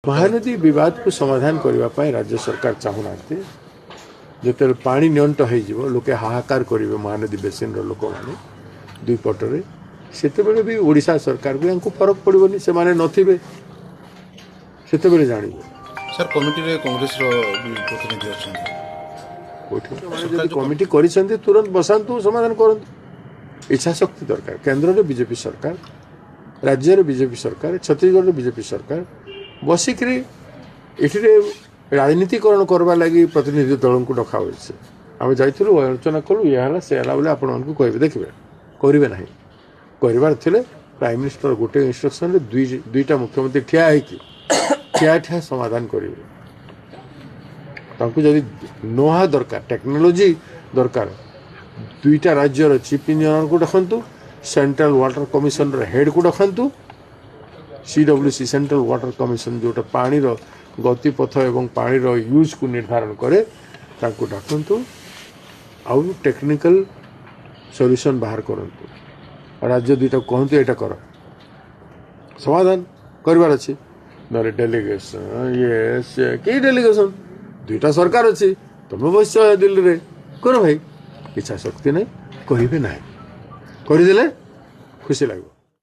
महानदी विवाद को समाधान करने राज्य सरकार चाहूना जो पानी नियंट हो लोके हाहाकार करेंगे महानदी बेसिन लोक मैंने दुई पटरे से भी ओडिशा सरकार को यहाँ फरक पड़ोनी से माने नथिबे से जानवे सर कमिटी रे कांग्रेस रो भी प्रतिनिधि अच्छा कमिटी कर तुरंत बसातु समाधान करंतु इच्छा शक्ति दरकार केंद्र में बीजेपी सरकार राज्य में बीजेपी सरकार छत्तीसगढ़ में बीजेपी सरकार बसिक राजनीतिकरण करवा लगी प्रतिनिधि दल को डका हुए आम जाइलु आलोचना कलु ये से बोले आपण कहे देखिए करेंगे ना करार थे प्राइम मिनिस्टर गोटे इन्स्ट्रक्शन दुईटा मुख्यमंत्री ठिया समाधान करेंगे जदि नोहा दरकार टेक्नोलोजी दरकार दुईटा राज्यर चीफ इंजीनियर को रखु सेंट्रल वाटर कमिशन हेड को रखु CWC सेंट्रल वाटर कमिशन जोटा पानी गतिपथ एवं पानी यूज को निर्धारण करे डाकतु आउ टेक्निकल सॉल्यूशन बाहर करंतु राज्य दुईटा कहतु यहाँ कर समाधान करार अच्छे ना डेलीगेशन ये से कई डेलीगेशन दुईटा सरकार अच्छी तुम बस दिल्ली रे कर भाई इच्छा शक्ति नहीं करेंगे ना करदे खुशी लगे।